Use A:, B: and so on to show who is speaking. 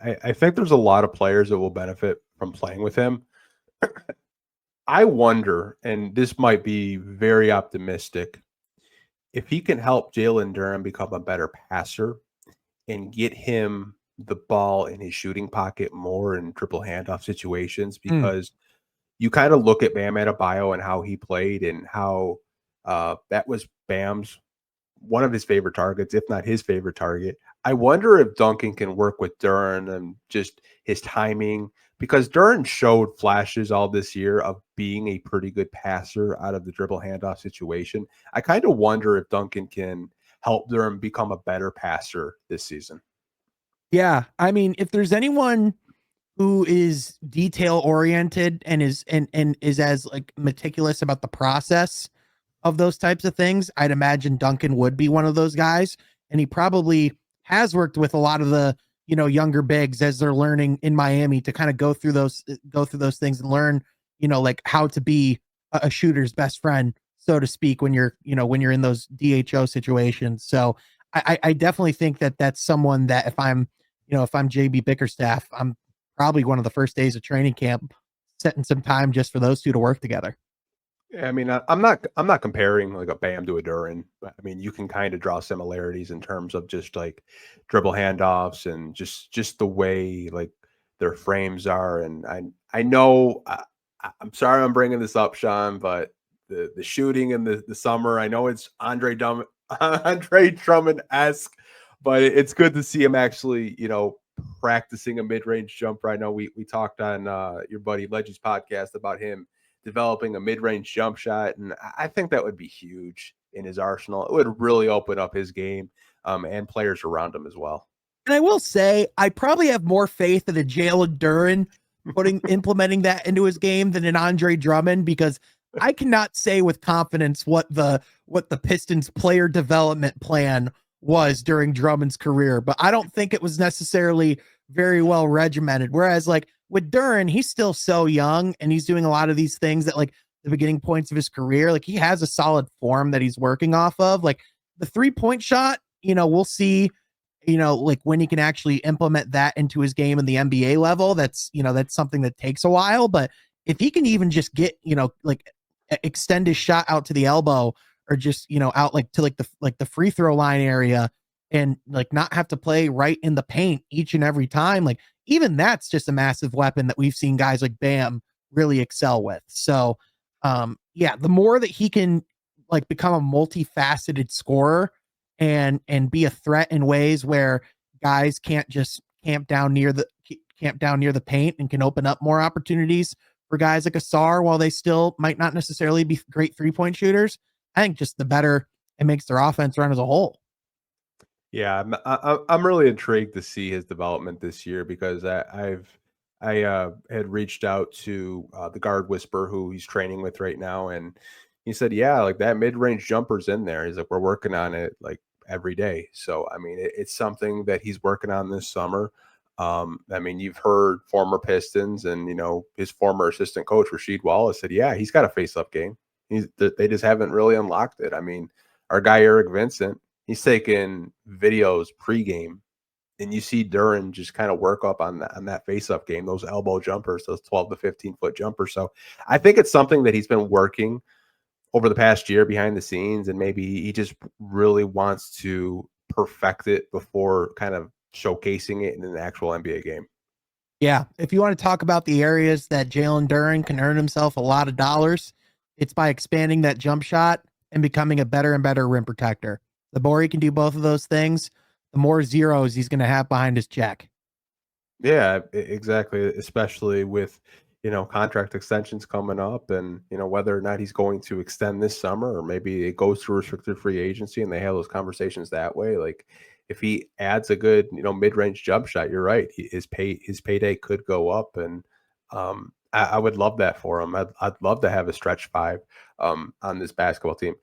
A: I think there's a lot of players that will benefit from playing with him. I wonder, and this might be very optimistic, if he can help Jalen Duren become a better passer and get him the ball in his shooting pocket more in triple handoff situations,
B: Mm.
A: because you kind of look at Bam Adebayo and how he played and how that was Bam's one of his favorite targets, if not his favorite target. I wonder if Duncan can work with Duren and just his timing, because Duren showed flashes all this year of being a pretty good passer out of the dribble handoff situation. I kind of wonder if Duncan can help Duren become a better passer this season.
B: Yeah, I mean, if there's anyone who is detail oriented and is as like meticulous about the process of those types of things, I'd imagine Duncan would be one of those guys. And he probably has worked with a lot of the, younger bigs as they're learning in Miami to kind of go through those things and learn, like how to be a shooter's best friend, so to speak, when you're in those DHO situations. So I definitely think that that's someone that if I'm JB Bickerstaff, I'm probably one of the first days of training camp setting some time just for those two to work together.
A: Yeah, I mean, I'm not comparing like a Bam to a Duren, but I mean, you can kind of draw similarities in terms of just like dribble handoffs and just the way like their frames are. And I know I'm sorry I'm bringing this up, Sean, but the shooting in the summer, I know it's Andre Drummond esque, but it's good to see him actually practicing a mid range jumper. I know we talked on your buddy Leggy's podcast about him developing a mid-range jump shot, and I think that would be huge in his arsenal. It would really open up his game, and players around him as well.
B: And I will say, I probably have more faith in a Jalen Duren implementing that into his game than an Andre Drummond, because I cannot say with confidence what the Pistons player development plan was during Drummond's career, but I don't think it was necessarily very well regimented. Whereas like with Duren, he's still so young and he's doing a lot of these things that like the beginning points of his career, like he has a solid form that he's working off of. Like the 3-point shot, we'll see like when he can actually implement that into his game in the NBA level. That's something that takes a while. But if he can even just get, like extend his shot out to the elbow, or just, out like to like the free throw line area, and like not have to play right in the paint each and every time, like even that's just a massive weapon that we've seen guys like Bam really excel with. So yeah, the more that he can like become a multifaceted scorer and be a threat in ways where guys can't just camp down near the paint, and can open up more opportunities for guys like Asar while they still might not necessarily be great 3-point shooters. I think just the better it makes their offense run as a whole.
A: Yeah, I'm really intrigued to see his development this year, because I had reached out to the guard whisper who he's training with right now, and he said, yeah, like that mid range jumper's in there. He's like, we're working on it like every day. So I mean, it's something that he's working on this summer. I mean, you've heard former Pistons and his former assistant coach Rasheed Wallace said, yeah, he's got a face up game. They just haven't really unlocked it. I mean, our guy Eric Vincent, he's taking videos pregame, and you see Duren just kind of work up on that face up game, those elbow jumpers, those 12 to 15-foot jumpers. So I think it's something that he's been working over the past year behind the scenes, and maybe he just really wants to perfect it before kind of showcasing it in an actual NBA game.
B: Yeah, if you want to talk about the areas that Jalen Duren can earn himself a lot of dollars, it's by expanding that jump shot and becoming a better and better rim protector. The more he can do both of those things, the more zeros he's going to have behind his check.
A: Yeah, exactly. Especially with contract extensions coming up, and whether or not he's going to extend this summer, or maybe it goes to restricted free agency and they have those conversations that way. Like if he adds a good mid range jump shot, you're right. His payday could go up, and I would love that for him. I'd love to have a stretch five on this basketball team.